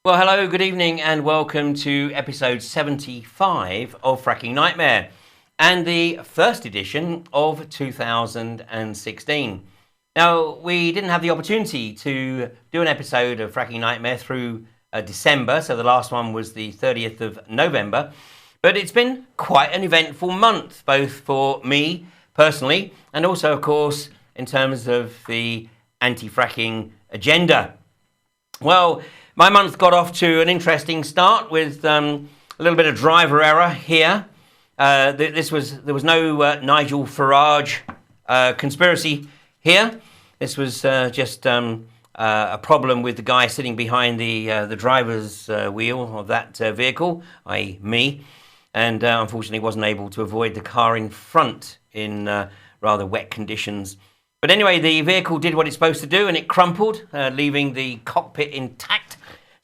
Well, hello, good evening, and welcome to episode 75 of Fracking Nightmare, and the first edition of 2016. Now, we didn't have the opportunity to do an episode of Fracking Nightmare through December, so the last one was the 30th of November, but it's been quite an eventful month, both for me personally, and also, of course, in terms of the anti-fracking agenda. Well, my month got off to an interesting start with a little bit of driver error here. There was no Nigel Farage conspiracy here. This was just a problem with the guy sitting behind the driver's wheel of that vehicle, i.e. me, and unfortunately wasn't able to avoid the car in front in rather wet conditions. But anyway, the vehicle did what it's supposed to do, and it crumpled, leaving the cockpit intact.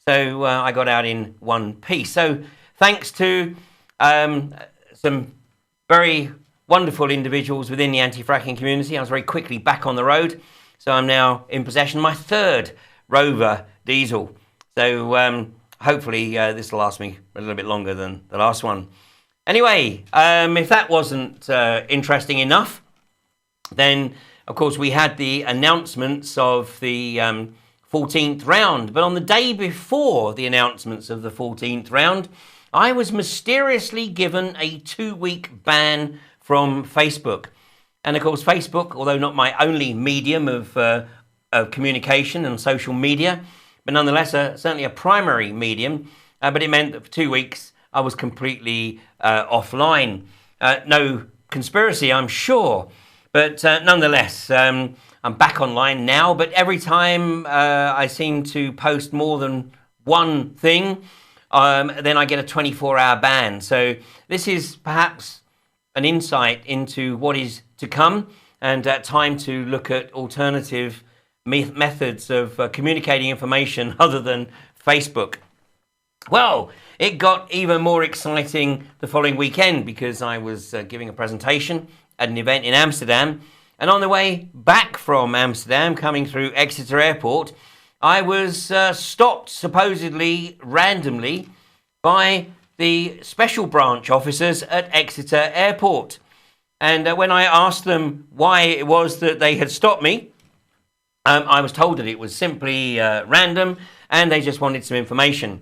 So I got out in one piece. So thanks to some very wonderful individuals within the anti-fracking community, I was very quickly back on the road. So I'm now in possession of my third Rover diesel. So hopefully this will last me a little bit longer than the last one. Anyway, if that wasn't interesting enough, then of course we had the announcements of the 14th round, but on the day before the announcements of the 14th round, I was mysteriously given a 2-week ban from Facebook. And of course, Facebook, although not my only medium of communication and social media, but nonetheless certainly a primary medium, but it meant that for 2 weeks I was completely offline. No conspiracy, I'm sure, but nonetheless, I'm back online now, but every time I seem to post more than one thing, then I get a 24-hour ban. So this is perhaps an insight into what is to come, and time to look at alternative methods of communicating information other than Facebook. Well, it got even more exciting the following weekend because I was giving a presentation at an event in Amsterdam. And on the way back from Amsterdam, coming through Exeter Airport, I was stopped supposedly randomly by the special branch officers at Exeter Airport. And when I asked them why it was that they had stopped me, I was told that it was simply random and they just wanted some information.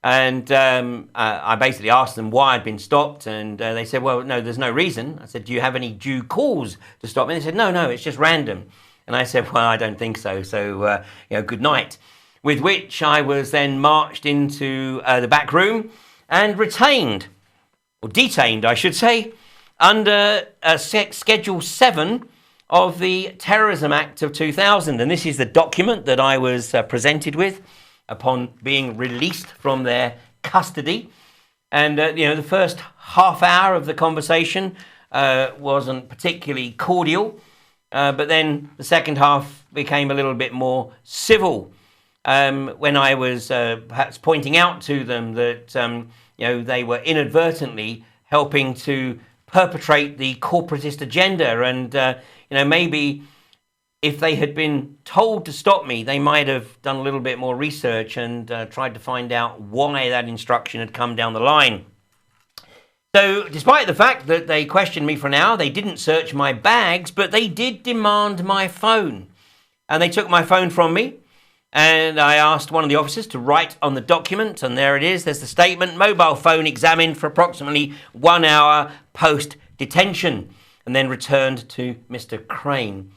And I basically asked them why I'd been stopped, and they said, well, no, there's no reason. I said, do you have any due cause to stop me? They said, no, it's just random. And I said, well, I don't think so. So, good night. With which I was then marched into the back room and retained, or detained, I should say, under Schedule 7 of the Terrorism Act of 2000. And this is the document that I was presented with upon being released from their custody. And, the first half hour of the conversation wasn't particularly cordial, but then the second half became a little bit more civil when I was perhaps pointing out to them that, they were inadvertently helping to perpetrate the corporatist agenda. And, maybe if they had been told to stop me, they might have done a little bit more research and tried to find out why that instruction had come down the line. So despite the fact that they questioned me for an hour, they didn't search my bags, but they did demand my phone. And they took my phone from me, and I asked one of the officers to write on the document, and there it is. There's the statement: mobile phone examined for approximately 1 hour post-detention, and then returned to Mr. Crane.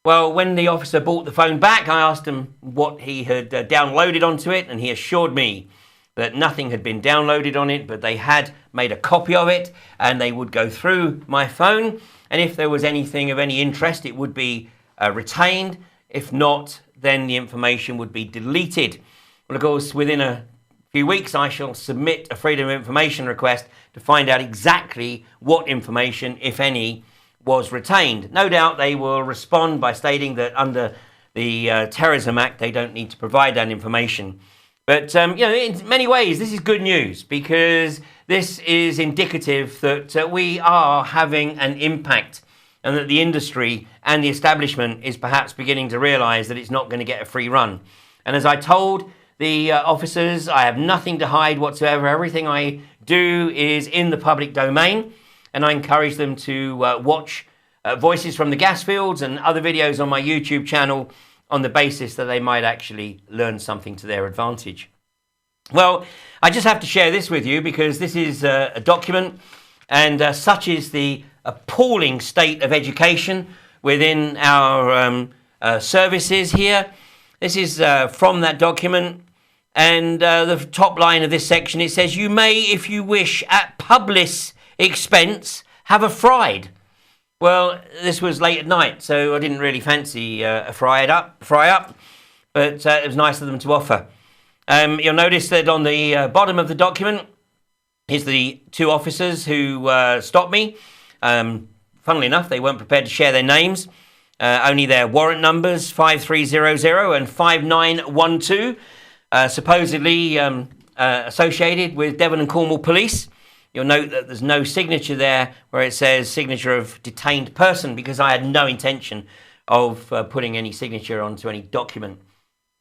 Well, when the officer brought the phone back, I asked him what he had downloaded onto it, and he assured me that nothing had been downloaded on it, but they had made a copy of it, and they would go through my phone, and if there was anything of any interest, it would be retained. If not, then the information would be deleted. Well, of course, within a few weeks, I shall submit a Freedom of Information request to find out exactly what information, if any, was retained. No doubt they will respond by stating that under the Terrorism Act, they don't need to provide that information. But, in many ways, this is good news, because this is indicative that we are having an impact, and that the industry and the establishment is perhaps beginning to realise that it's not going to get a free run. And as I told the officers, I have nothing to hide whatsoever. Everything I do is in the public domain, and I encourage them to watch Voices from the Gas Fields and other videos on my YouTube channel on the basis that they might actually learn something to their advantage. Well, I just have to share this with you because this is a document, and such is the appalling state of education within our services here. This is from that document, and the top line of this section, it says, "You may, if you wish, at public expense, have a fried." Well, this was late at night, so I didn't really fancy a fry up, but it was nice of them to offer. You'll notice that on the bottom of the document is the two officers who stopped me. Funnily enough, they weren't prepared to share their names, only their warrant numbers, 5300 and 5912, supposedly associated with Devon and Cornwall Police. You'll note that there's no signature there where it says signature of detained person, because I had no intention of putting any signature onto any document.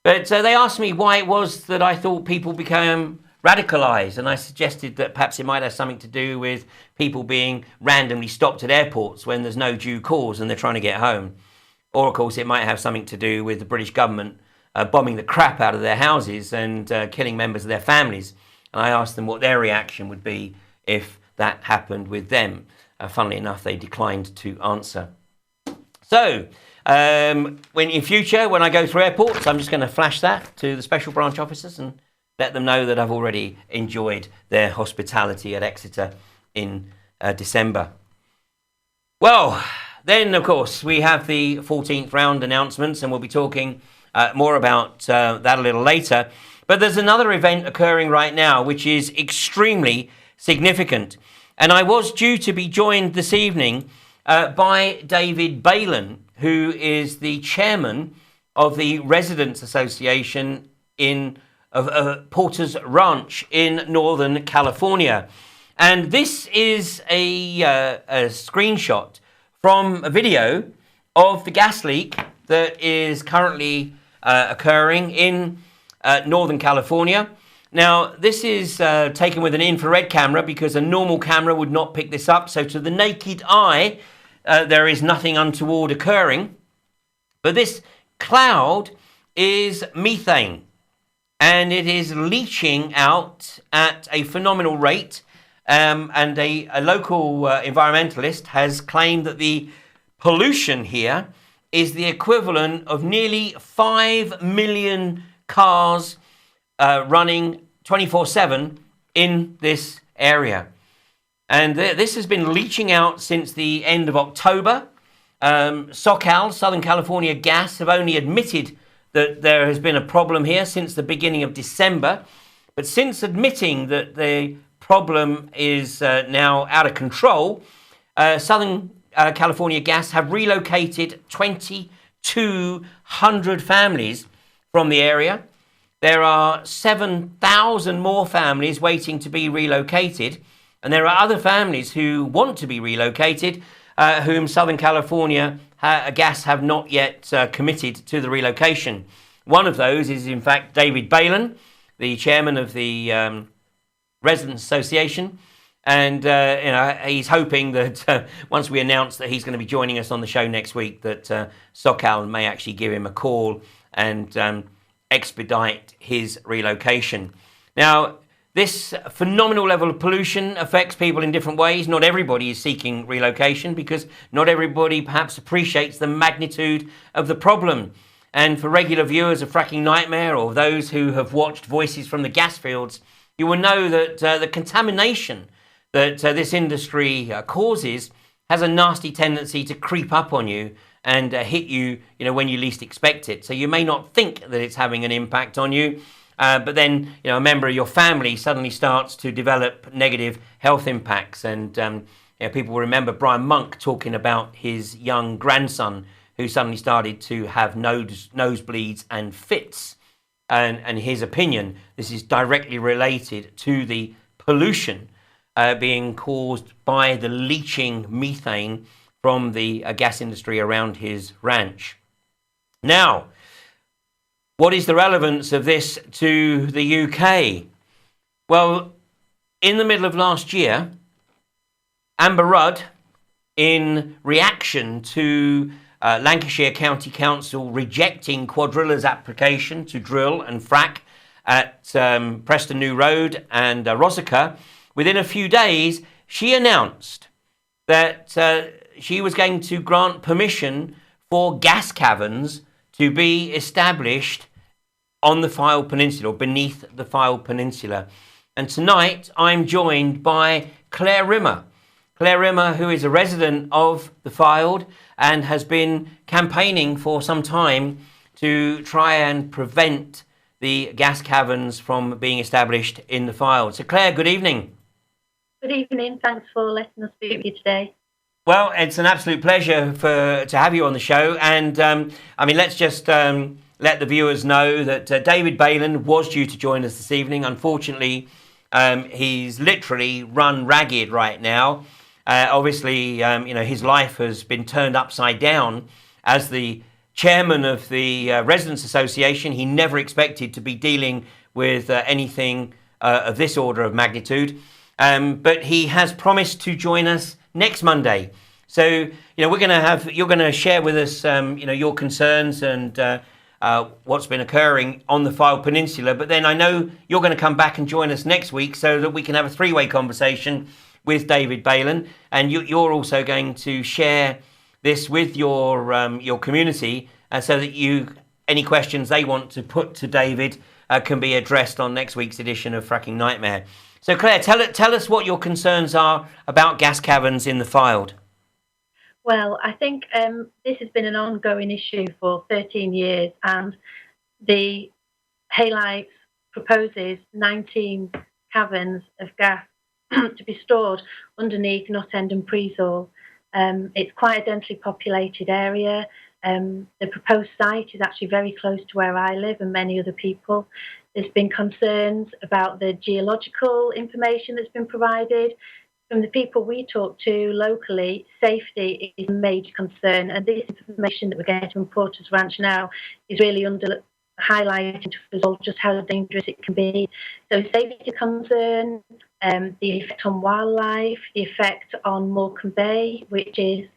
But they asked me why it was that I thought people became radicalised, and I suggested that perhaps it might have something to do with people being randomly stopped at airports when there's no due cause and they're trying to get home. Or, of course, it might have something to do with the British government bombing the crap out of their houses and killing members of their families. And I asked them what their reaction would be if that happened with them. Funnily enough, they declined to answer. So, when in future, when I go through airports, I'm just going to flash that to the special branch officers and let them know that I've already enjoyed their hospitality at Exeter in December. Well, then, of course, we have the 14th round announcements, and we'll be talking more about that a little later. But there's another event occurring right now, which is extremely significant. And I was due to be joined this evening by David Balin, who is the chairman of the Residents Association of Porter's Ranch in Northern California. And this is a screenshot from a video of the gas leak that is currently occurring in Northern California. Now, this is taken with an infrared camera because a normal camera would not pick this up. So to the naked eye, there is nothing untoward occurring. But this cloud is methane, and it is leaching out at a phenomenal rate. And a local environmentalist has claimed that the pollution here is the equivalent of nearly 5 million cars running 24/7 in this area. And this has been leaching out since the end of October. SoCal, Southern California Gas, have only admitted that there has been a problem here since the beginning of December. But since admitting that the problem is now out of control, Southern California Gas have relocated 2,200 families from the area. There are 7,000 more families waiting to be relocated, and there are other families who want to be relocated, whom Southern California Gas have not yet committed to the relocation. One of those is, in fact, David Balin, the chairman of the Residents Association, and he's hoping that once we announce that he's going to be joining us on the show next week, that SoCal may actually give him a call and expedite his relocation. Now, this phenomenal level of pollution affects people in different ways. Not everybody is seeking relocation because not everybody perhaps appreciates the magnitude of the problem. And for regular viewers of Fracking Nightmare, or those who have watched Voices from the Gas Fields, you will know that the contamination that this industry causes has a nasty tendency to creep up on you and hit you, when you least expect it. So you may not think that it's having an impact on you, but then, a member of your family suddenly starts to develop negative health impacts. And people will remember Brian Monk talking about his young grandson who suddenly started to have nosebleeds and fits. And his opinion, this is directly related to the pollution being caused by the leaching methane from the gas industry around his ranch. Now, what is the relevance of this to the UK? Well, in the middle of last year, Amber Rudd, in reaction to Lancashire County Council rejecting Quadrilla's application to drill and frack at Preston New Road and Rosica, within a few days, she announced that she was going to grant permission for gas caverns to be established on the Fylde Peninsula, or beneath the Fylde Peninsula. And tonight, I'm joined by Claire Rimmer. Claire Rimmer, who is a resident of the Fylde and has been campaigning for some time to try and prevent the gas caverns from being established in the Fylde. So Claire, good evening. Good evening. Thanks for letting us speak with you today. Well, it's an absolute pleasure to have you on the show. And let's just let the viewers know that David Balan was due to join us this evening. Unfortunately, he's literally run ragged right now. Obviously, his life has been turned upside down. As the chairman of the Residents Association, he never expected to be dealing with anything of this order of magnitude. But he has promised to join us next Monday. So, you're going to share with us, your concerns and what's been occurring on the Fylde Peninsula. But then I know you're going to come back and join us next week so that we can have a three-way conversation with David Balan, and you're also going to share this with your community, so that any questions they want to put to David can be addressed on next week's edition of Fracking Nightmare. So Claire, tell us what your concerns are about gas caverns in the Fylde. Well, I think this has been an ongoing issue for 13 years, and the Haylights proposes 19 caverns of gas to be stored underneath Knott End and Preesall. It's quite a densely populated area. The proposed site is actually very close to where I live and many other people. There's been concerns about the geological information that's been provided. From the people we talk to locally, safety is a major concern, and this information that we're getting from Porter's Ranch now is really highlighting to us all just how dangerous it can be. So safety concern, the effect on wildlife, the effect on Morecambe Bay, which is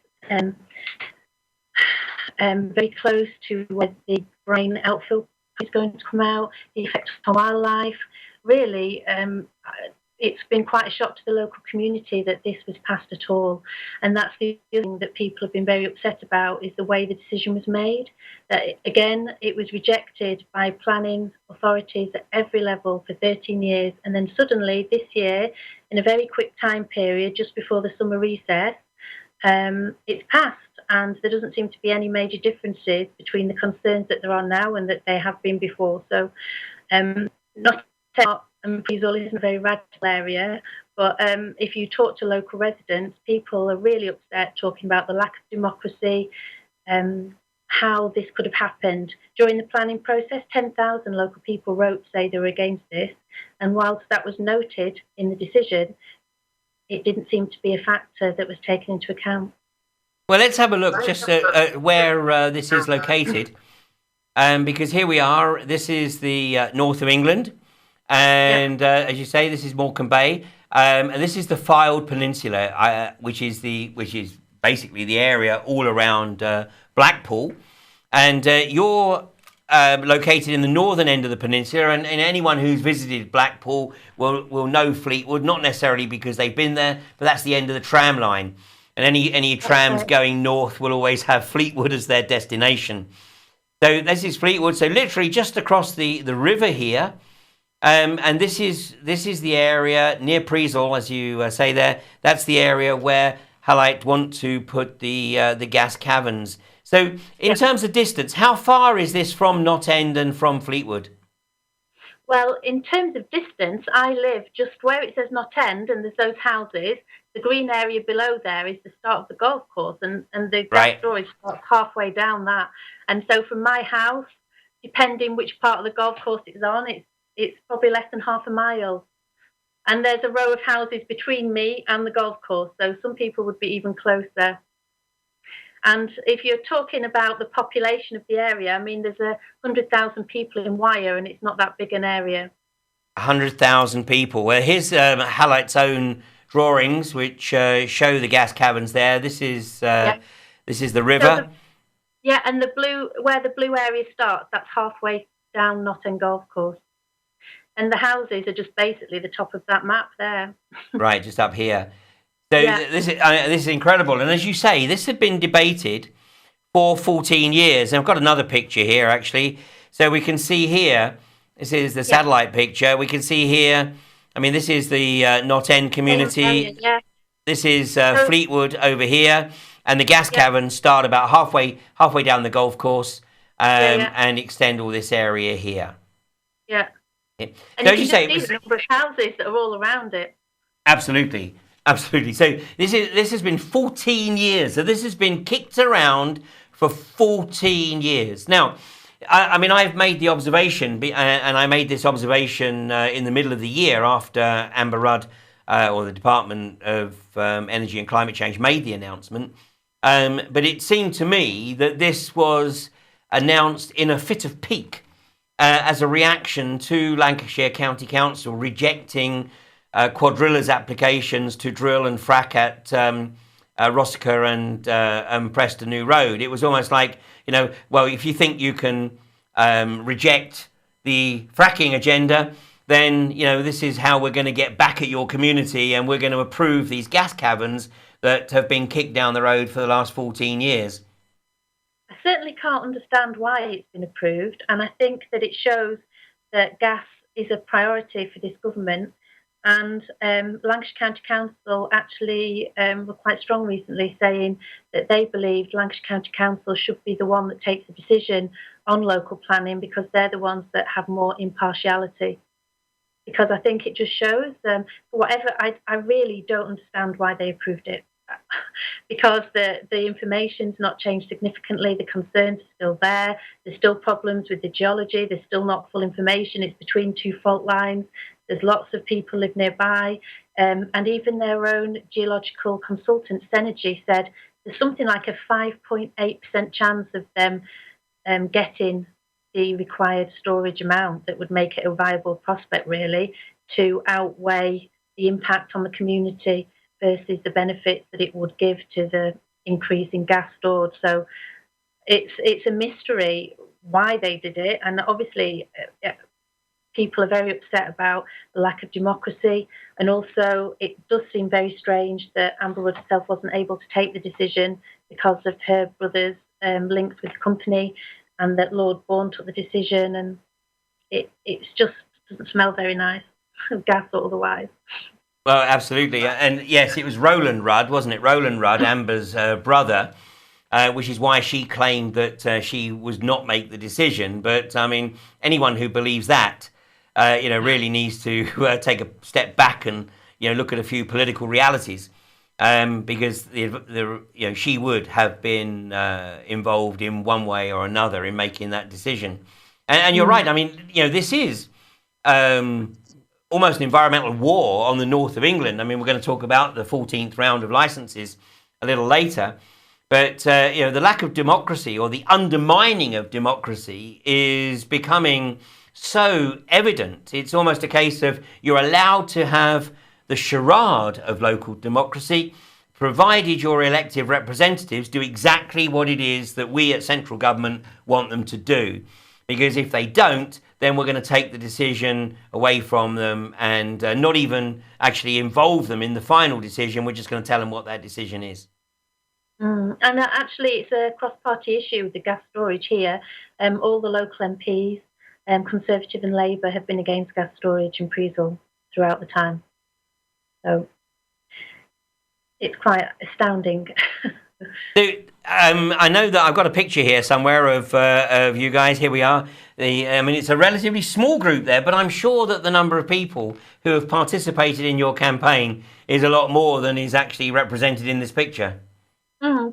very close to where the Brain outfield is going to come out, the effect on wildlife. Really, it's been quite a shock to the local community that this was passed at all. And that's the other thing that people have been very upset about, is the way the decision was made. That, again, it was rejected by planning authorities at every level for 13 years. And then suddenly this year, in a very quick time period, just before the summer recess, it's passed. And there doesn't seem to be any major differences between the concerns that there are now and that there have been before. So not and Preesall isn't a very radical area, but if you talk to local residents, people are really upset, talking about the lack of democracy, how this could have happened. During the planning process, 10,000 local people wrote to say they were against this, and whilst that was noted in the decision, it didn't seem to be a factor that was taken into account. Well, let's have a look just at where this is located, because here we are. This is the north of England. And as you say, this is Morecambe Bay, and this is the Fylde Peninsula, which is basically the area all around Blackpool. And you're located in the northern end of the peninsula, and anyone who's visited Blackpool will know Fleetwood, not necessarily because they've been there, but that's the end of the tram line. And any trams going north will always have Fleetwood as their destination. So this is Fleetwood. So literally just across the river here And this is the area near Priesel, as you say there. That's the area where Halite want to put the gas caverns. So, in terms of distance, how far is this from Knott End and from Fleetwood? Well, in terms of distance, I live just where it says Knott End and there's those houses. The green area below there is the start of the golf course, and the gas storage starts halfway down that. And so from my house, depending which part of the golf course it's on, it's probably less than half a mile. And there's a row of houses between me and the golf course, so some people would be even closer. And if you're talking about the population of the area, I mean, there's 100,000 people in Wyre, and it's not that big an area. 100,000 people. Well, here's Halite's own drawings, which show the gas caverns there. This is the river. So and the blue, where the blue area starts, that's halfway down Knott End Golf Course. And the houses are just basically the top of that map there. Right, just up here. So this is incredible. And as you say, this had been debated for 14 years. And I've got another picture here, actually. So we can see here, this is the satellite picture. We can see here, I mean, this is the Knott End community. This is Fleetwood over here. And the gas caverns start about halfway down the golf course and extend all this area here. Yeah. And so you say, see the number of houses that are all around it. Absolutely. So this has been 14 years. So this has been kicked around for 14 years. Now, I mean, I've made the observation, and I made this observation in the middle of the year after Amber Rudd, or the Department of Energy and Climate Change, made the announcement. But it seemed to me that this was announced in a fit of pique as a reaction to Lancashire County Council rejecting Quadrilla's applications to drill and frack at Rossiter and Preston New Road. It was almost like, well, if you think you can reject the fracking agenda, then, this is how we're going to get back at your community, and we're going to approve these gas caverns that have been kicked down the road for the last 14 years. I certainly can't understand why it's been approved, and I think that it shows that gas is a priority for this government. And Lancashire County Council actually were quite strong recently, saying that they believed Lancashire County Council should be the one that takes a decision on local planning, because they're the ones that have more impartiality. Because I think it just shows, I really don't understand why they approved it. Because the information's not changed significantly, the concerns are still there, there's still problems with the geology, there's still not full information, it's between two fault lines, there's lots of people live nearby, and even their own geological consultant, Senergy, said there's something like a 5.8% chance of them getting the required storage amount that would make it a viable prospect, really, to outweigh the impact on the community versus the benefits that it would give to the increase in gas stored. So it's a mystery why they did it, and obviously people are very upset about the lack of democracy, and also it does seem very strange that Amber Rudd herself wasn't able to take the decision because of her brother's links with the company, and that Lord Bourne took the decision, and it just doesn't smell very nice, gas or otherwise. Well, absolutely. And yes, it was Roland Rudd, wasn't it? Roland Rudd, Amber's brother, which is why she claimed that she would not make the decision. But, I mean, anyone who believes that, really needs to take a step back and, look at a few political realities. Because she would have been involved in one way or another in making that decision. And you're right. I mean, this is almost an environmental war on the north of England. I mean, we're going to talk about the 14th round of licenses a little later. But, the lack of democracy, or the undermining of democracy, is becoming so evident. It's almost a case of you're allowed to have the charade of local democracy, provided your elected representatives do exactly what it is that we at central government want them to do. Because if they don't, then we're going to take the decision away from them and not even actually involve them in the final decision. We're just going to tell them what that decision is. And actually, it's a cross-party issue with the gas storage here. All the local MPs Conservative and Labour have been against gas storage in Priesel throughout the time. So it's quite astounding. So, I know that I've got a picture here somewhere of you guys. Here we are. It's a relatively small group there, but I'm sure that the number of people who have participated in your campaign is a lot more than is actually represented in this picture.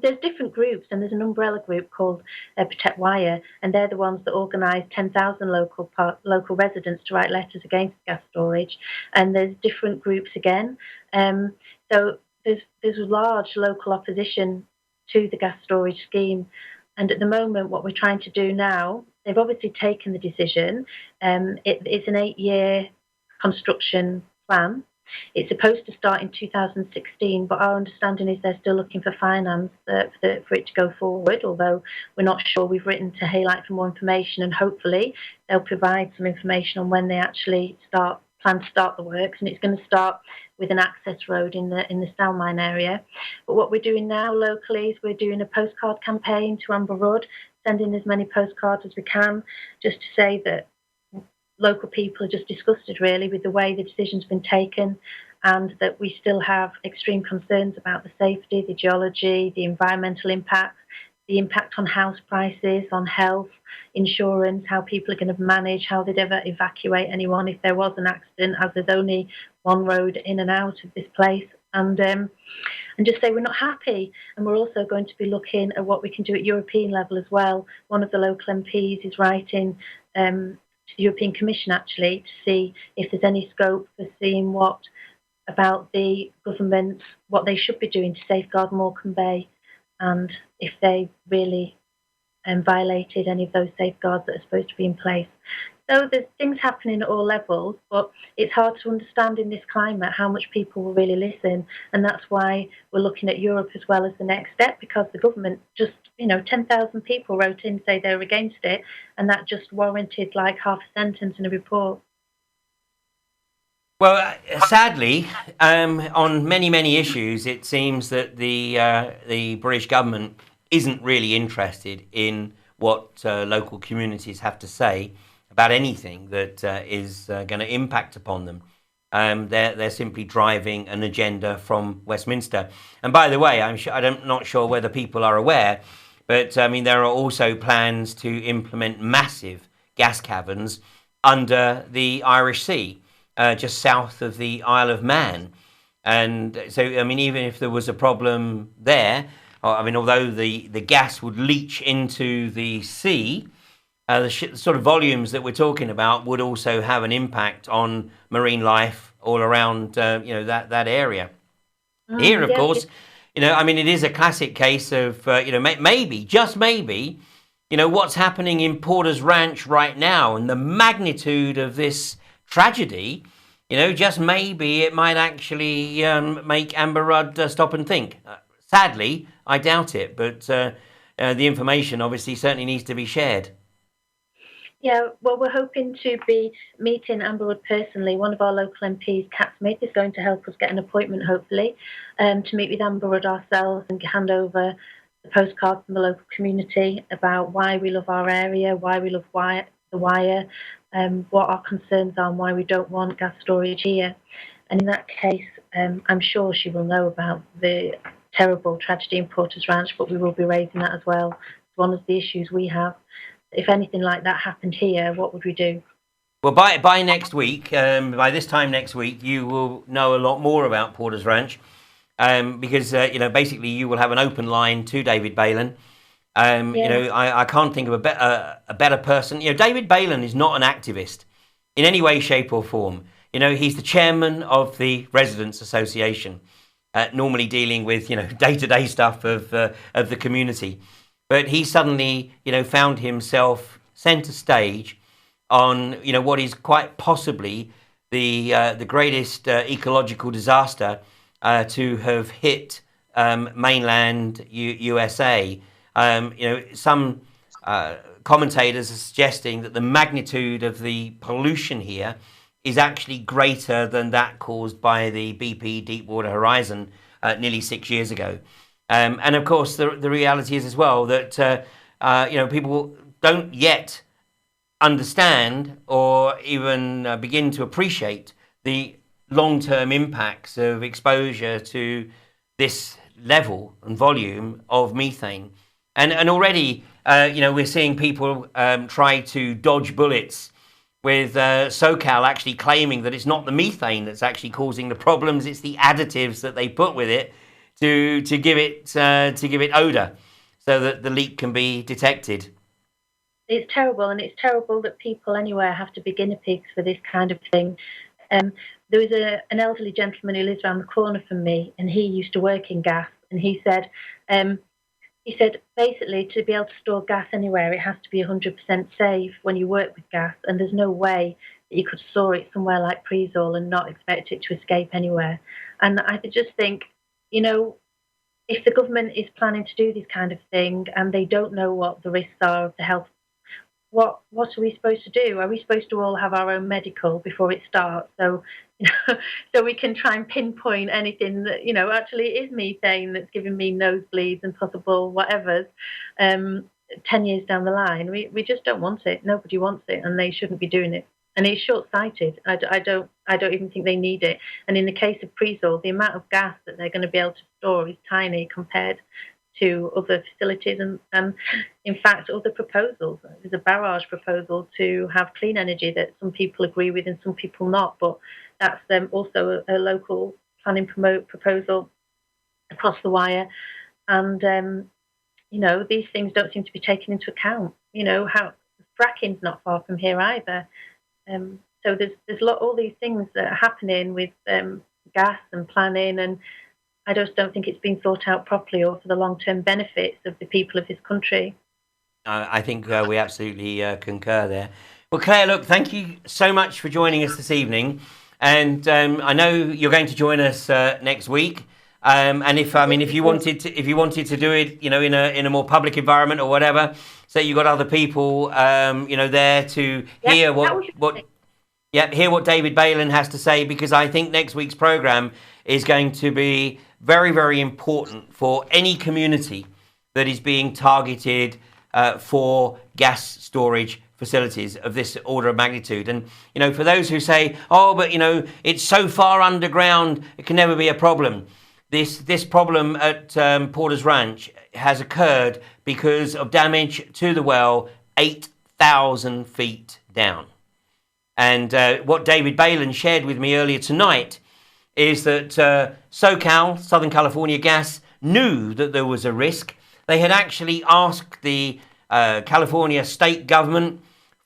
There's different groups, and there's an umbrella group called Protect Wyre, and they're the ones that organise 10,000 local residents to write letters against gas storage. And there's different groups again. So there's large local opposition to the gas storage scheme. And at the moment, what we're trying to do now, they've obviously taken the decision. It's an 8-year construction plan. It's supposed to start in 2016, but our understanding is they're still looking for finance for it to go forward, although we're not sure. We've written to Haylight for more information, and hopefully they'll provide some information on when they actually plan to start the works, and it's going to start with an access road in the Soundmine area. But what we're doing now locally is we're doing a postcard campaign to Amber Rudd, sending as many postcards as we can, just to say that local people are just disgusted really with the way the decision's been taken, and that we still have extreme concerns about the safety, the geology, the environmental impact, the impact on house prices, on health, insurance, how people are going to manage, how they'd ever evacuate anyone if there was an accident, as there's only one road in and out of this place. And just say we're not happy. And we're also going to be looking at what we can do at European level as well. One of the local MPs is writing to the European Commission actually to see if there's any scope for seeing what about the government, what they should be doing to safeguard Morecambe Bay, and if they really violated any of those safeguards that are supposed to be in place. So there's things happening at all levels, but it's hard to understand in this climate how much people will really listen, and that's why we're looking at Europe as well as the next step, because the government just, 10,000 people wrote in say they were against it, and that just warranted like half a sentence in a report. Well, sadly, on many, many issues, it seems that the British government isn't really interested in what local communities have to say about anything that is going to impact upon them. They're simply driving an agenda from Westminster. And by the way, I'm not sure whether people are aware, but there are also plans to implement massive gas caverns under the Irish Sea, just south of the Isle of Man. And so, even if there was a problem there, although the gas would leach into the sea, the sort of volumes that we're talking about would also have an impact on marine life all around, that area. Here, of course, it is a classic case of, maybe, just maybe, what's happening in Porter's Ranch right now and the magnitude of this tragedy, just maybe it might actually make Amber Rudd stop and think. Sadly, I doubt it, but the information obviously certainly needs to be shared. Yeah, well, we're hoping to be meeting Amber Rudd personally. One of our local MPs, Kat Smith, is going to help us get an appointment, hopefully, to meet with Amber Rudd ourselves and hand over the postcard from the local community about why we love our area, why we love the Wyre, what our concerns are and why we don't want gas storage here. And in that case, I'm sure she will know about the terrible tragedy in Porter's Ranch, but we will be raising that as well. It's one of the issues we have. If anything like that happened here, what would we do? Well, by next week, by this time next week, you will know a lot more about Porter's Ranch, because basically you will have an open line to David Bailon. I can't think of a better person. David Bailon is not an activist in any way, shape, or form. He's the chairman of the Residents Association, normally dealing with day-to-day stuff of the community. But he suddenly, found himself centre stage on, what is quite possibly the greatest ecological disaster to have hit mainland USA. Some commentators are suggesting that the magnitude of the pollution here is actually greater than that caused by the BP Deepwater Horizon nearly 6 years ago. And of course, the reality is as well that people don't yet understand or even begin to appreciate the long-term impacts of exposure to this level and volume of methane. And already, we're seeing people try to dodge bullets with SoCal actually claiming that it's not the methane that's actually causing the problems, it's the additives that they put with it to give it odor so that the leak can be detected. It's terrible, and it's terrible that people anywhere have to be guinea pigs for this kind of thing. There was an elderly gentleman who lives around the corner from me, and he used to work in gas, and he said basically to be able to store gas anywhere, it has to be 100% safe when you work with gas, and there's no way that you could store it somewhere like Preesall and not expect it to escape anywhere. And I just think, if the government is planning to do this kind of thing and they don't know what the risks are of the health, what are we supposed to do? Are we supposed to all have our own medical before it starts? So, so we can try and pinpoint anything that, actually is methane that's giving me nosebleeds and possible whatevers 10 years down the line. We just don't want it. Nobody wants it, and they shouldn't be doing it. And it's short-sighted. I don't even think they need it. And in the case of Preesall, the amount of gas that they're going to be able to store is tiny compared to other facilities, and in fact other proposals. There's a barrage proposal to have clean energy that some people agree with and some people not, but that's also a local planning proposal across the Wyre. And these things don't seem to be taken into account. How fracking's not far from here either. So there's all these things that are happening with gas and planning, and I just don't think it's been thought out properly or for the long-term benefits of the people of this country. I think we absolutely concur there. Well, Claire, look, thank you so much for joining us this evening. And I know you're going to join us next week. And if you wanted to do it, in a more public environment or whatever, so you got other people, there to hear hear what David Balin has to say, because I think next week's program is going to be very, very important for any community that is being targeted for gas storage facilities of this order of magnitude. And, for those who say, but it's so far underground, it can never be a problem. This problem at Porter's Ranch has occurred because of damage to the well 8,000 feet down. And what David Balin shared with me earlier tonight is that SoCal, Southern California Gas, knew that there was a risk. They had actually asked the California state government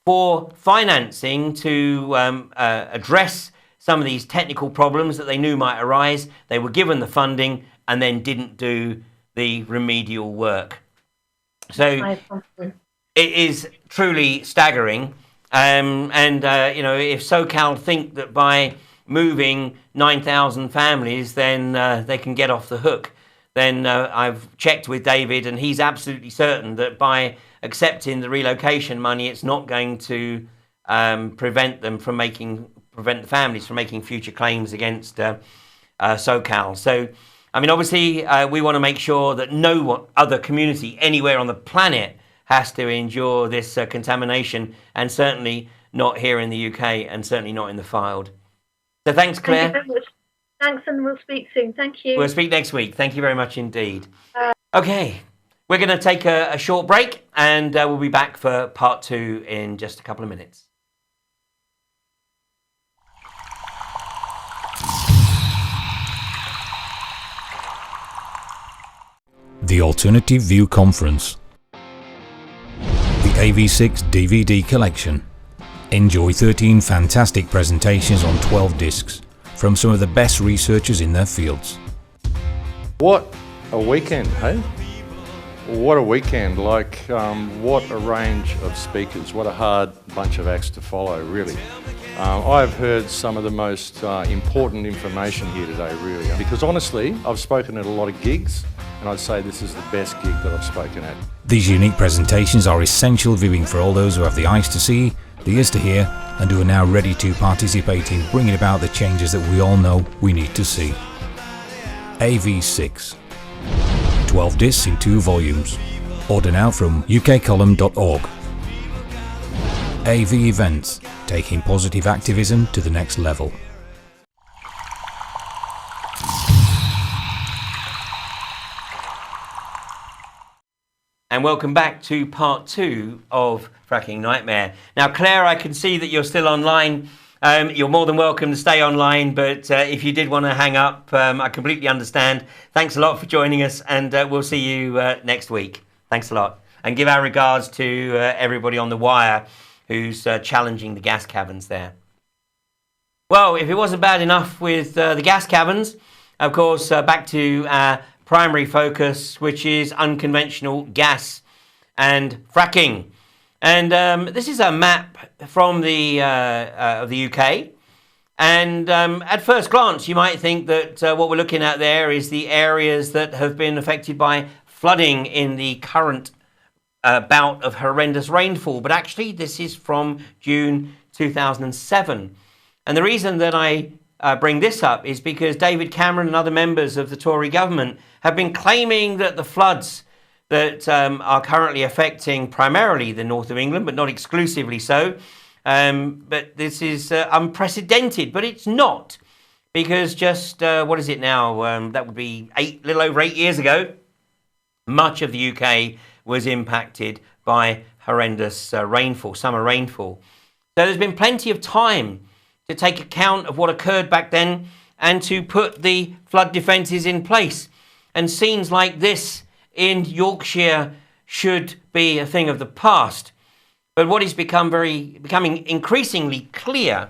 for financing to address some of these technical problems that they knew might arise. They were given the funding and then didn't do the remedial work. So it is truly staggering. If SoCal think that by moving 9,000 families, then they can get off the hook, then I've checked with David, and he's absolutely certain that by accepting the relocation money, it's not going to prevent the families from making future claims against SoCal. So, obviously, we want to make sure that no other community anywhere on the planet has to endure this contamination, and certainly not here in the UK, and certainly not in the Fylde. So thanks, Claire. Thank you very much. Thanks, and we'll speak soon. Thank you. We'll speak next week. Thank you very much indeed. Okay, we're going to take a short break, and we'll be back for part 2 in just a couple of minutes. The Alternative View Conference. The AV6 DVD collection. Enjoy 13 fantastic presentations on 12 discs from some of the best researchers in their fields. What a weekend, hey? What a weekend, what a range of speakers, what a hard bunch of acts to follow, really. I've heard some of the most important information here today, really, because honestly, I've spoken at a lot of gigs, and I'd say this is the best gig that I've spoken at. These unique presentations are essential viewing for all those who have the eyes to see, the ears to hear, and who are now ready to participate in bringing about the changes that we all know we need to see. AV6. 12 discs in 2 volumes. Order now from ukcolumn.org. AV Events, taking positive activism to the next level. And welcome back to part 2 of Fracking Nightmare. Now, Claire, I can see that you're still online. You're more than welcome to stay online, but if you did want to hang up, I completely understand. Thanks a lot for joining us, and we'll see you next week. Thanks a lot. And give our regards to everybody on the Wyre who's challenging the gas caverns there. Well, if it wasn't bad enough with the gas caverns, of course, back to our primary focus, which is unconventional gas and fracking. And this is a map from the UK. And at first glance, you might think that what we're looking at there is the areas that have been affected by flooding in the current bout of horrendous rainfall. But actually, this is from June 2007. And the reason that I bring this up is because David Cameron and other members of the Tory government have been claiming that the floods that are currently affecting primarily the north of England, but not exclusively so, but this is unprecedented, but it's not, because just, what is it now, that would be little over 8 years ago, much of the UK was impacted by horrendous rainfall, summer rainfall. So there's been plenty of time to take account of what occurred back then and to put the flood defences in place. And scenes like this in Yorkshire should be a thing of the past. But what is becoming increasingly clear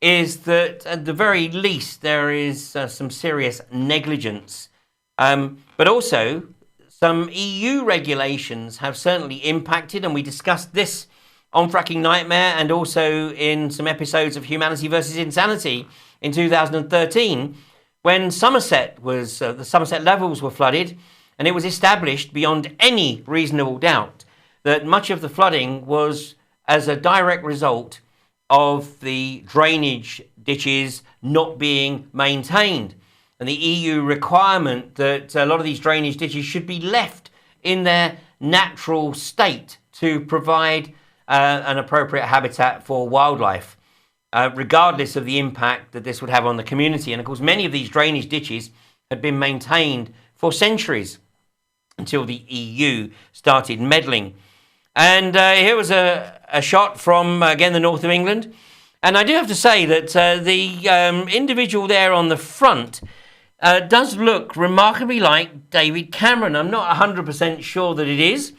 is that at the very least there is some serious negligence. But also some EU regulations have certainly impacted, and we discussed this on Fracking Nightmare and also in some episodes of Humanity versus Insanity in 2013, when Somerset was the Somerset levels were flooded, and it was established beyond any reasonable doubt that much of the flooding was as a direct result of the drainage ditches not being maintained, and the EU requirement that a lot of these drainage ditches should be left in their natural state to provide an appropriate habitat for wildlife, regardless of the impact that this would have on the community. And of course, many of these drainage ditches had been maintained for centuries until the EU started meddling. And here was a shot from, again, the north of England. And I do have to say that the individual there on the front does look remarkably like David Cameron. I'm not 100% sure that it is,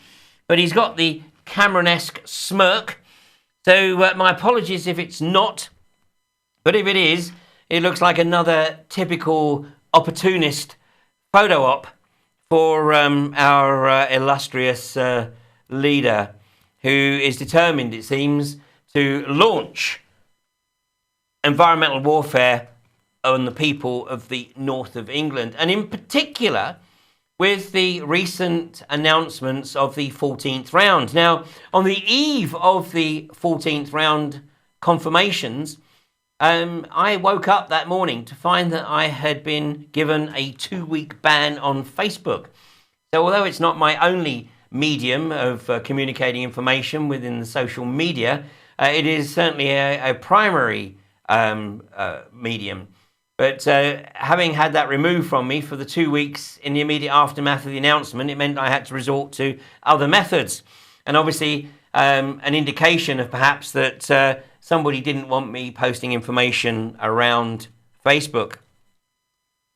but he's got the Cameron-esque smirk. So my apologies if it's not. But if it is, it looks like another typical opportunist photo op for our illustrious leader, who is determined, it seems, to launch environmental warfare on the people of the north of England, and in particular with the recent announcements of the 14th round. Now, on the eve of the 14th round confirmations, I woke up that morning to find that I had been given a 2-week ban on Facebook. So although it's not my only medium of communicating information within the social media, it is certainly a primary medium. But having had that removed from me for the 2 weeks in the immediate aftermath of the announcement, it meant I had to resort to other methods. And obviously an indication of perhaps that somebody didn't want me posting information around Facebook.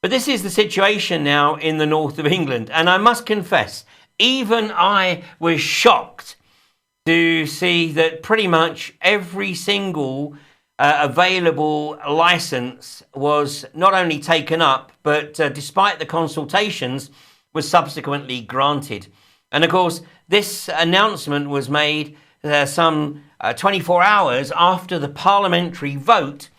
But this is the situation now in the north of England. And I must confess, even I was shocked to see that pretty much every single available license was not only taken up, but despite the consultations, was subsequently granted. And of course, this announcement was made some 24 hours after the parliamentary vote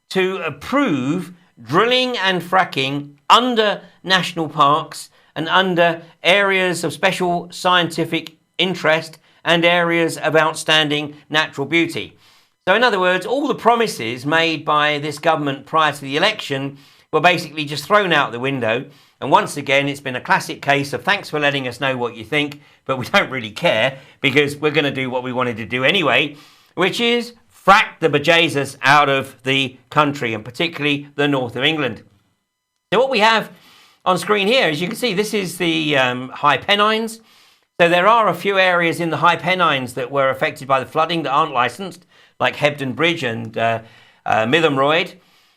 to approve drilling and fracking under national parks and under areas of special scientific interest and areas of outstanding natural beauty. So in other words, all the promises made by this government prior to the election were basically just thrown out the window. And once again, it's been a classic case of thanks for letting us know what you think, but we don't really care because we're going to do what we wanted to do anyway. which is frack the bejesus out of the country, and particularly the north of England. So what we have on screen here, as you can see, this is the High Pennines. So there are a few areas in the High Pennines that were affected by the flooding that aren't licensed, like Hebden Bridge and Mithenroyd.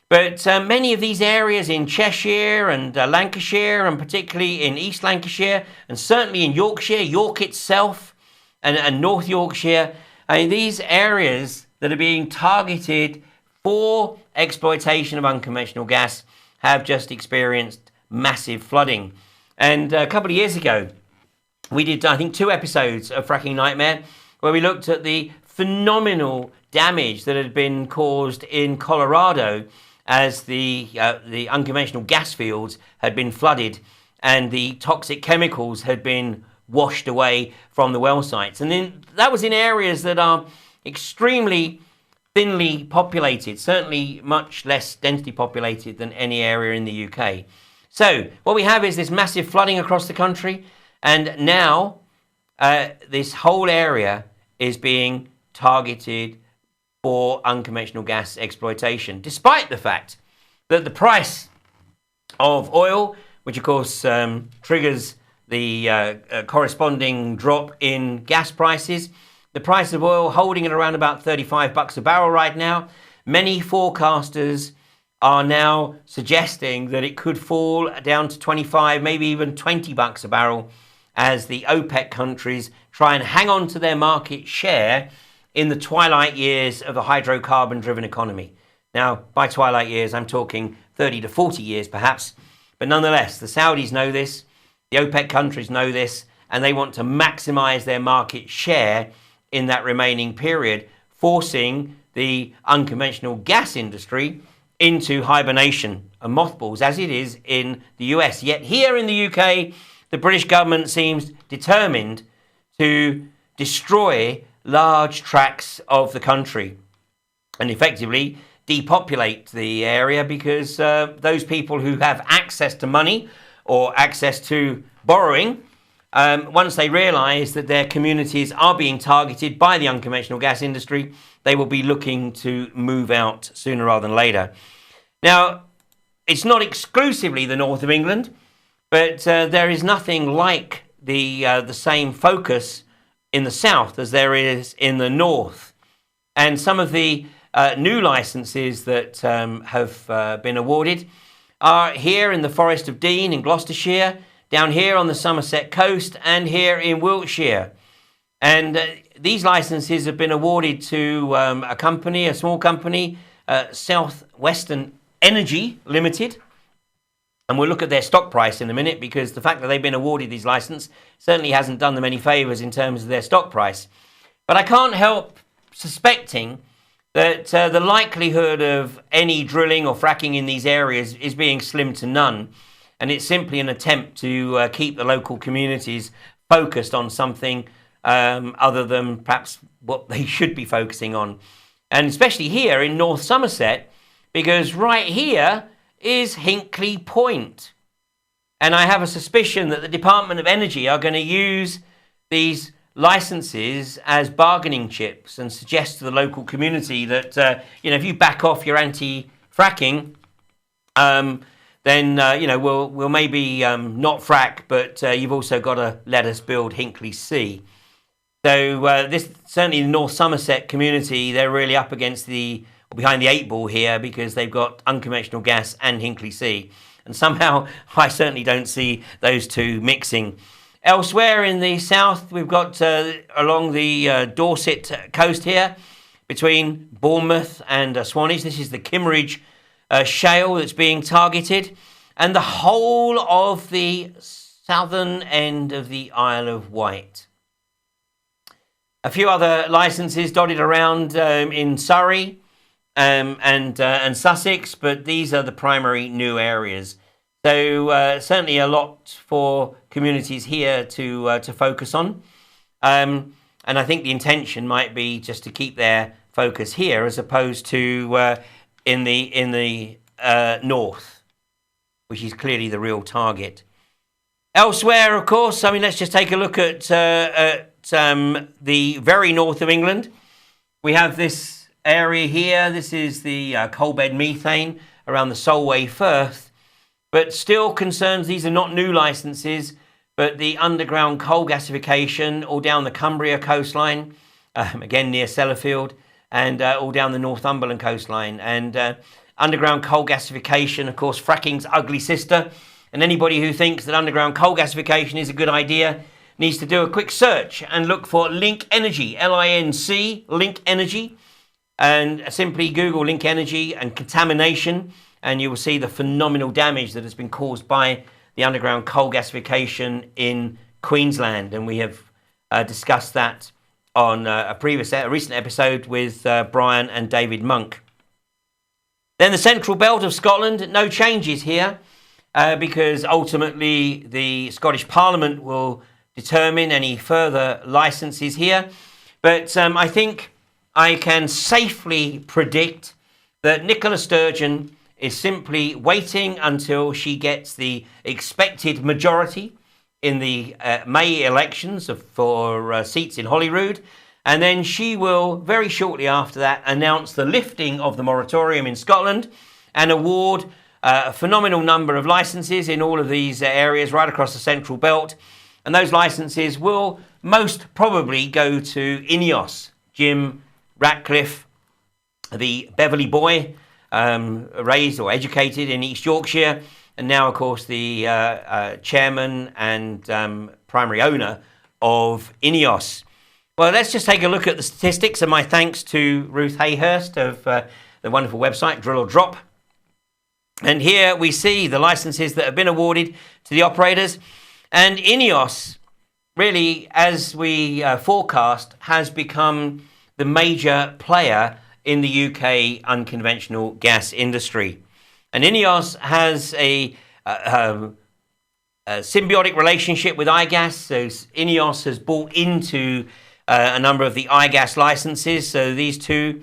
But many of these areas in Cheshire and Lancashire, and particularly in East Lancashire, and certainly in Yorkshire, York itself, and North Yorkshire, these areas that are being targeted for exploitation of unconventional gas have just experienced massive flooding. And a couple of years ago, we did, I think, 2 episodes of Fracking Nightmare, where we looked at the phenomenal damage that had been caused in Colorado as the unconventional gas fields had been flooded and the toxic chemicals had been washed away from the well sites. And then that was in areas that are extremely thinly populated, certainly much less densely populated than any area in the UK. So what we have is this massive flooding across the country, and now this whole area is being targeted for unconventional gas exploitation, despite the fact that the price of oil, which of course triggers the corresponding drop in gas prices, the price of oil holding at around about $35 a barrel right now. Many forecasters are now suggesting that it could fall down to 25, maybe even $20 a barrel, as the OPEC countries try and hang on to their market share in the twilight years of a hydrocarbon-driven economy. Now, by twilight years, I'm talking 30 to 40 years perhaps, but nonetheless, the Saudis know this, the OPEC countries know this, and they want to maximize their market share in that remaining period, forcing the unconventional gas industry into hibernation and mothballs, as it is in the US. Yet here in the UK, the British government seems determined to destroy large tracts of the country and effectively depopulate the area, because those people who have access to money or access to borrowing, once they realise that their communities are being targeted by the unconventional gas industry, they will be looking to move out sooner rather than later. Now, it's not exclusively the north of England, but there is nothing like the same focus in the south as there is in the north. And some of the new licences that have been awarded are here in the Forest of Dean in Gloucestershire, down here on the Somerset coast, and here in Wiltshire. And these licences have been awarded to a company, a small company, Rathlin Energy Limited. And we'll look at their stock price in a minute, because the fact that they've been awarded these licenses certainly hasn't done them any favours in terms of their stock price. But I can't help suspecting that the likelihood of any drilling or fracking in these areas is being slim to none. And it's simply an attempt to keep the local communities focused on something other than perhaps what they should be focusing on. And especially here in North Somerset, because right here is Hinkley Point. And I have a suspicion that the Department of Energy are going to use these licenses as bargaining chips and suggest to the local community that, if you back off your anti-fracking, then we'll maybe not frack, but you've also got to let us build Hinkley C. So this, certainly the North Somerset community, they're really up against behind the 8 ball here, because they've got unconventional gas and Hinkley C. And somehow I certainly don't see those two mixing. Elsewhere in the south, we've got along the Dorset coast here, between Bournemouth and Swanage. This is the Kimmeridge shale that's being targeted, and the whole of the southern end of the Isle of Wight. A few other licenses dotted around in Surrey and Sussex, but these are the primary new areas. So certainly a lot for communities here to focus on, and I think the intention might be just to keep their focus here as opposed to in the north, which is clearly the real target. Elsewhere, of course, let's just take a look at the very north of England. We have this area here. This is the coal bed methane around the Solway Firth, but still concerns. These are not new licenses, but the underground coal gasification all down the Cumbria coastline, again near Sellafield, and all down the Northumberland coastline. And underground coal gasification, of course, fracking's ugly sister. And anybody who thinks that underground coal gasification is a good idea needs to do a quick search and look for Link Energy, L-I-N-C, Link Energy, and simply Google Link Energy and contamination, and you will see the phenomenal damage that has been caused by the underground coal gasification in Queensland. And we have discussed that on a recent episode with Brian and David Monk. Then the central belt of Scotland, no changes here. Because ultimately the Scottish Parliament will determine any further licences here. But I think I can safely predict that Nicola Sturgeon is simply waiting until she gets the expected majority in the May elections for seats in Holyrood. And then she will very shortly after that announce the lifting of the moratorium in Scotland and award a phenomenal number of licences in all of these areas right across the central belt. And those licences will most probably go to INEOS. Jim Ratcliffe, the Beverley boy, raised or educated in East Yorkshire, and now, of course, the chairman and primary owner of INEOS. Well, let's just take a look at the statistics, and my thanks to Ruth Hayhurst of the wonderful website Drill or Drop. And here we see the licenses that have been awarded to the operators. And INEOS, really, as we forecast, has become the major player in the UK unconventional gas industry. And INEOS has a symbiotic relationship with iGas. So INEOS has bought into a number of the iGas licenses. So these two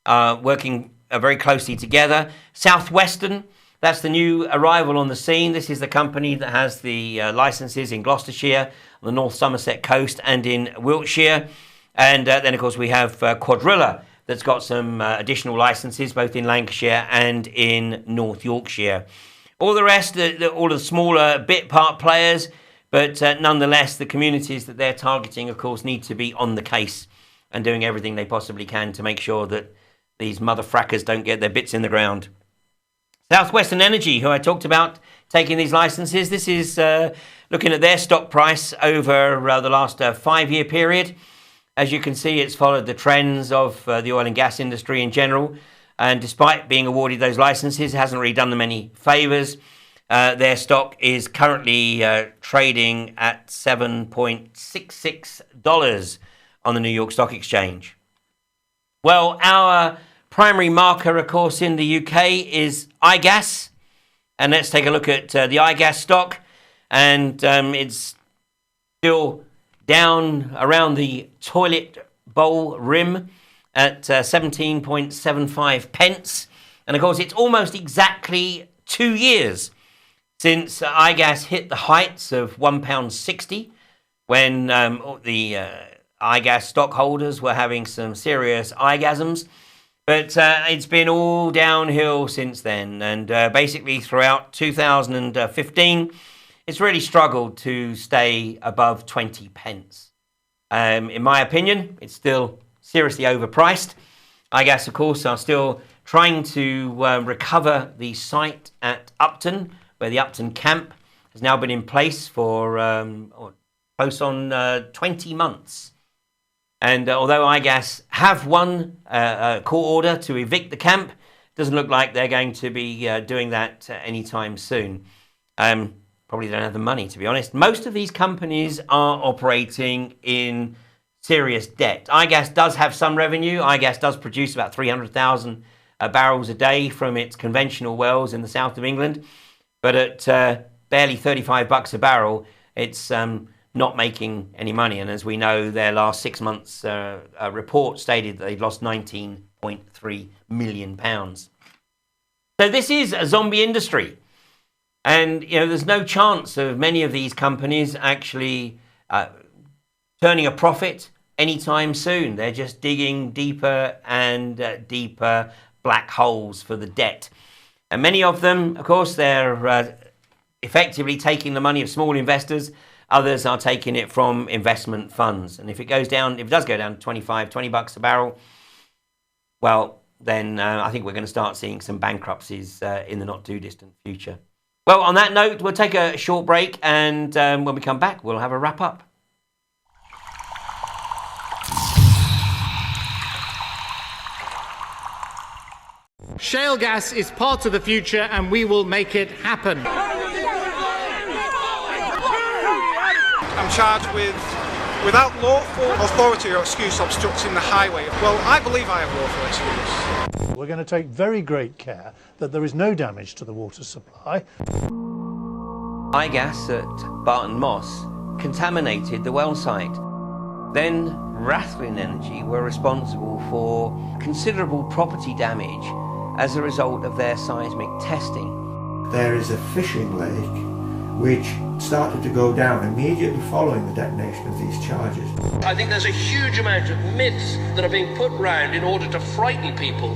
are working very closely together. Southwestern, that's the new arrival on the scene. This is the company that has the licenses in Gloucestershire, on the North Somerset coast, and in Wiltshire. And then, of course, we have Quadrilla, that's got some additional licenses, both in Lancashire and in North Yorkshire. All the rest, all of the smaller bit part players, but nonetheless, the communities that they're targeting, of course, need to be on the case and doing everything they possibly can to make sure that these mother frackers don't get their bits in the ground. Southwestern Energy, who I talked about taking these licenses, this is looking at their stock price over the last 5-year period. As you can see, it's followed the trends of the oil and gas industry in general. And despite being awarded those licenses, it hasn't really done them any favours. Their stock is currently trading at $7.66 on the New York Stock Exchange. Well, our primary marker, of course, in the UK is iGas. And let's take a look at the iGas stock. And it's still down around the toilet bowl rim at 17.75 pence. And of course, it's almost exactly 2 years since iGas hit the heights of £1.60 when the iGas stockholders were having some serious igasms. But it's been all downhill since then. And basically throughout 2015, it's really struggled to stay above 20 pence. In my opinion, it's still seriously overpriced. iGas, of course, are still trying to recover the site at Upton, where the Upton camp has now been in place for close on 20 months. And although iGas have won a court order to evict the camp, it doesn't look like they're going to be doing that anytime soon. Probably don't have the money, to be honest. Most of these companies are operating in serious debt. iGas does have some revenue. iGas does produce about 300,000 barrels a day from its conventional wells in the south of England. But at barely $35 a barrel, it's not making any money. And as we know, their last 6 months report stated that they've lost £19.3 million. So this is a zombie industry. And, there's no chance of many of these companies actually turning a profit anytime soon. They're just digging deeper and deeper black holes for the debt. And many of them, of course, they're effectively taking the money of small investors. Others are taking it from investment funds. And if it does go down to 20 bucks a barrel, well, then I think we're going to start seeing some bankruptcies in the not too distant future. Well, on that note, we'll take a short break, and when we come back, we'll have a wrap up. Shale gas is part of the future, and we will make it happen. I'm charged with, without lawful authority or excuse, obstructing the highway. Well, I believe I have lawful excuse. We're going to take very great care that there is no damage to the water supply. Gas at Barton Moss contaminated the well site. Then Rathlin Energy were responsible for considerable property damage as a result of their seismic testing. There is a fishing lake which started to go down immediately following the detonation of these charges. I think there's a huge amount of myths that are being put round in order to frighten people.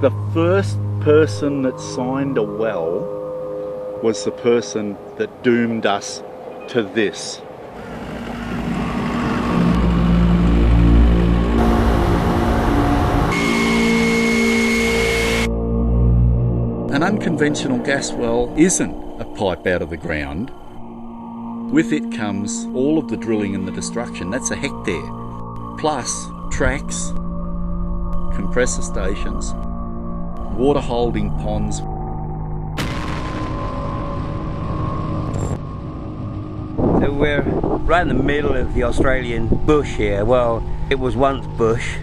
The first person that signed a well was the person that doomed us to this. An unconventional gas well isn't a pipe out of the ground. With it comes all of the drilling and the destruction. That's a hectare. Plus tracks, compressor stations, water holding ponds. So we're right in the middle of the Australian bush here. Well, it was once bush.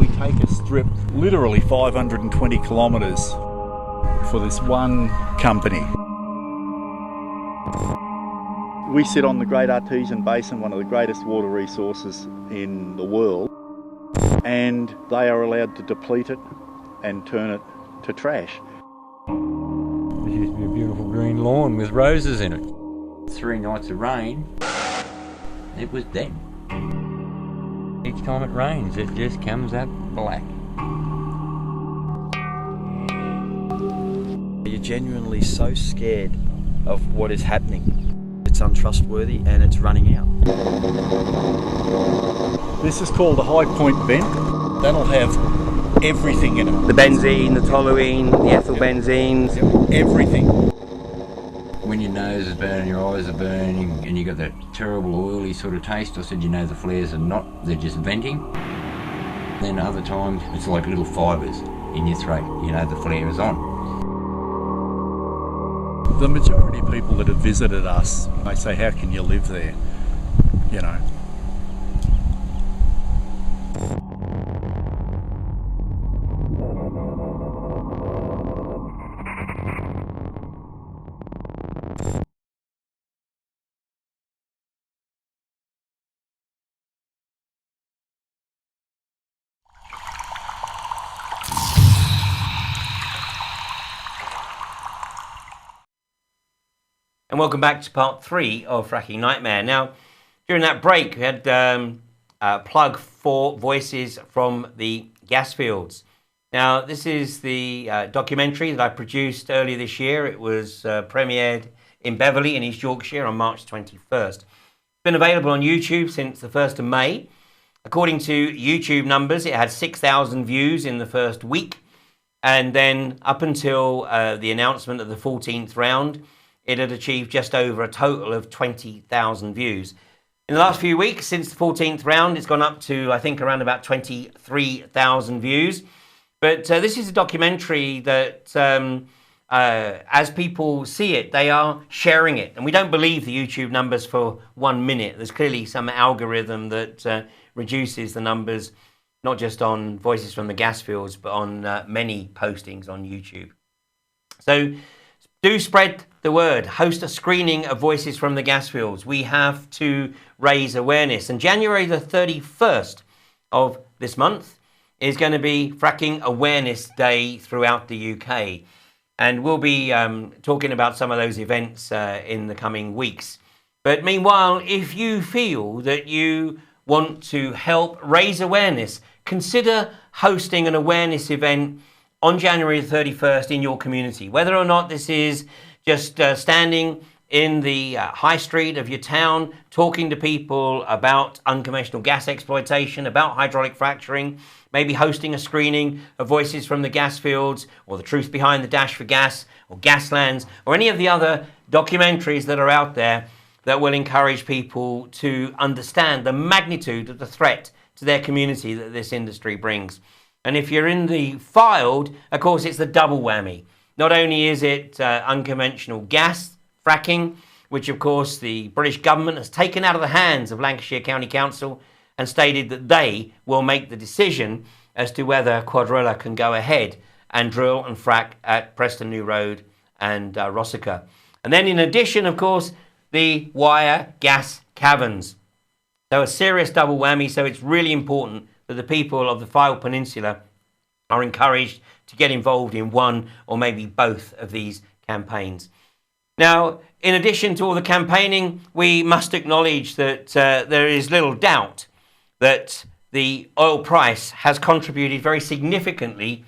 We take a strip literally 520 kilometres for this one company. We sit on the Great Artesian Basin, one of the greatest water resources in the world, and they are allowed to deplete it and turn it to trash. There used to be a beautiful green lawn with roses in it. 3 nights of rain, it was dead. Each time it rains, it just comes up black. You're genuinely so scared of what is happening. It's untrustworthy and it's running out. This is called a high point vent. That'll have everything in it. The benzene, the toluene, the ethyl benzenes. Everything. When your nose is burning, your eyes are burning, and you got that terrible oily sort of taste, I said, you know, the flares are not, they're just venting. Then other times, it's like little fibres in your throat, you know, the flare is on. The majority of people that have visited us, they say, how can you live there? You know. And welcome back to part 3 of Fracking Nightmare. Now, during that break, we had a plug for Voices from the Gas Fields. Now, this is the documentary that I produced earlier this year. It was premiered in Beverley in East Yorkshire on March 21st. It's been available on YouTube since the 1st of May. According to YouTube numbers, it had 6,000 views in the first week. And then up until the announcement of the 14th round, it had achieved just over a total of 20,000 views. In the last few weeks, since the 14th round, it's gone up to, I think, around about 23,000 views. But this is a documentary that, as people see it, they are sharing it. And we don't believe the YouTube numbers for 1 minute. There's clearly some algorithm that reduces the numbers, not just on Voices from the Gas Fields, but on many postings on YouTube. So do spread the word. Host a screening of Voices from the Gas Fields. We have to raise awareness. And January the 31st of this month is going to be Fracking Awareness Day throughout the UK. And we'll be talking about some of those events in the coming weeks. But meanwhile, if you feel that you want to help raise awareness, consider hosting an awareness event on January the 31st in your community. Whether or not this is just standing in the high street of your town, talking to people about unconventional gas exploitation, about hydraulic fracturing, maybe hosting a screening of Voices from the Gas Fields, or The Truth Behind the Dash for Gas, or Gaslands, or any of the other documentaries that are out there that will encourage people to understand the magnitude of the threat to their community that this industry brings. And if you're in the Fylde, of course, it's the double whammy. Not only is it unconventional gas, fracking, which of course the British government has taken out of the hands of Lancashire County Council and stated that they will make the decision as to whether Quadrilla can go ahead and drill and frack at Preston New Road and Rossiter. And then in addition, of course, the Wyre gas caverns. So a serious double whammy, so it's really important that the people of the Fylde Peninsula are encouraged to get involved in one or maybe both of these campaigns. Now, in addition to all the campaigning, we must acknowledge that there is little doubt that the oil price has contributed very significantly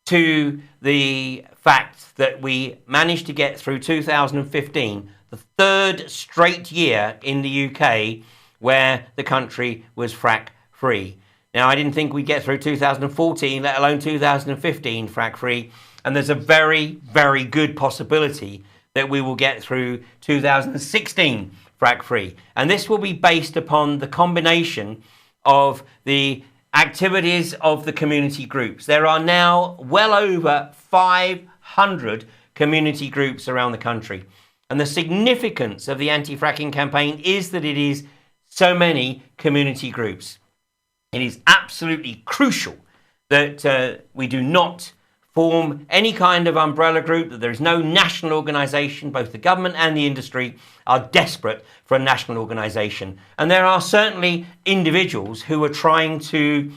to the fact that we managed to get through 2015, the third straight year in the UK where the country was frack free. Now, I didn't think we'd get through 2014, let alone 2015 frack free, and there's a very, very good possibility that we will get through 2016 frack free. And this will be based upon the combination of the activities of the community groups. There are now well over 500 community groups around the country. And the significance of the anti-fracking campaign is that it is so many community groups. It is absolutely crucial that we do not form any kind of umbrella group, that there is no national organisation. Both the government and the industry are desperate for a national organisation. And there are certainly individuals who are trying to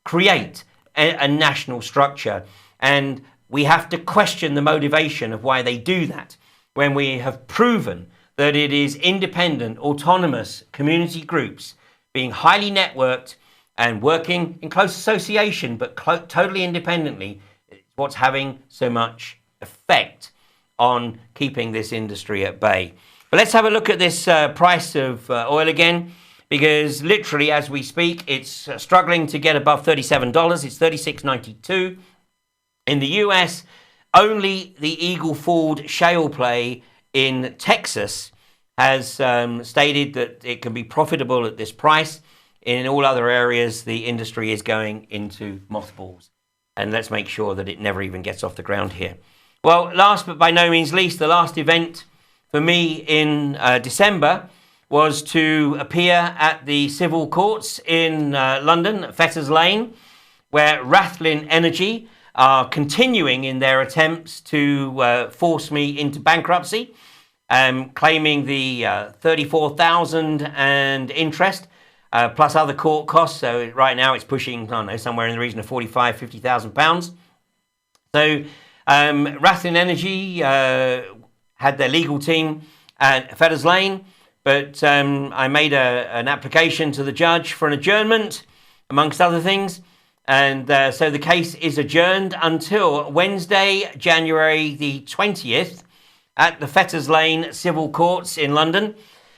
create a national structure. And we have to question the motivation of why they do that, when we have proven that it is independent, autonomous community groups being highly networked and working in close association, but totally independently, what's having so much effect on keeping this industry at bay. But let's have a look at this price of oil again, because literally as we speak, it's struggling to get above $37. It's $36.92. In the US, only the Eagle Ford shale play in Texas has stated that it can be profitable at this price. In all other areas, the industry is going into mothballs. And let's make sure that it never even gets off the ground here. Well, last but by no means least, the last event for me in December was to appear at the civil courts in London, Fetters Lane, where Rathlin Energy are continuing in their attempts to force me into bankruptcy, claiming the $34,000 and interest, plus other court costs. So right now it's pushing, I don't know, somewhere in the region of £45,000, £50,000. So Rathlin Energy had their legal team at Fetters Lane, but I made an application to the judge for an adjournment, amongst other things. And so the case is adjourned until Wednesday, January the 20th at the Fetters Lane Civil Courts in London.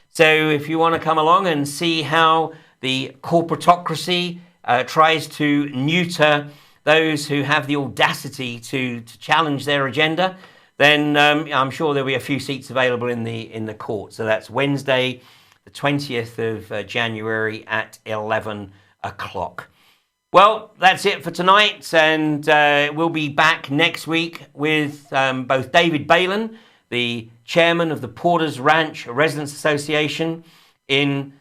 So if you want to come along and see how the corporatocracy tries to neuter those who have the audacity to challenge their agenda, then I'm sure there'll be a few seats available in the court. So that's Wednesday, the 20th of January at 11 o'clock. Well, that's it for tonight, and we'll be back next week with both David Balin, the chairman of the Porter's Ranch Residents Association in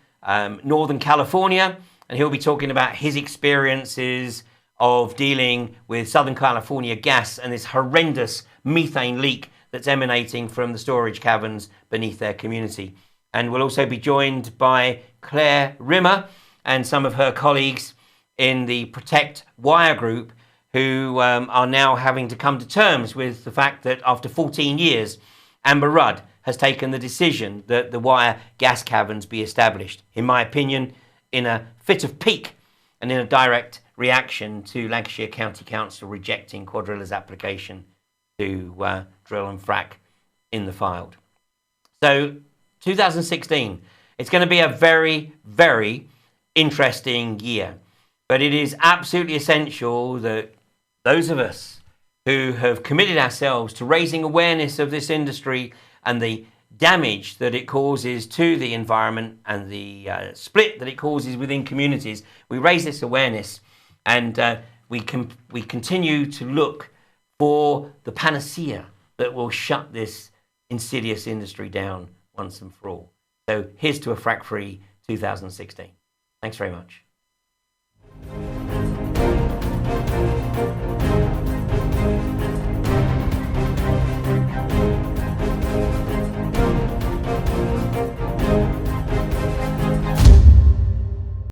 Northern California, and he'll be talking about his experiences of dealing with Southern California gas and this horrendous methane leak that's emanating from the storage caverns beneath their community. And we'll also be joined by Claire Rimmer and some of her colleagues in the Protect Wyre group, who are now having to come to terms with the fact that after 14 years, Amber Rudd has taken the decision that the Wyre gas caverns be established. In my opinion, in a fit of pique and in a direct reaction to Lancashire County Council rejecting Quadrilla's application to drill and frack in the Fylde. So 2016, it's going to be a very, very interesting year. But it is absolutely essential that those of us who have committed ourselves to raising awareness of this industry and the damage that it causes to the environment and the split that it causes within communities, we raise this awareness and we continue to look for the panacea that will shut this insidious industry down once and for all. So here's to a frack-free 2016. Thanks very much.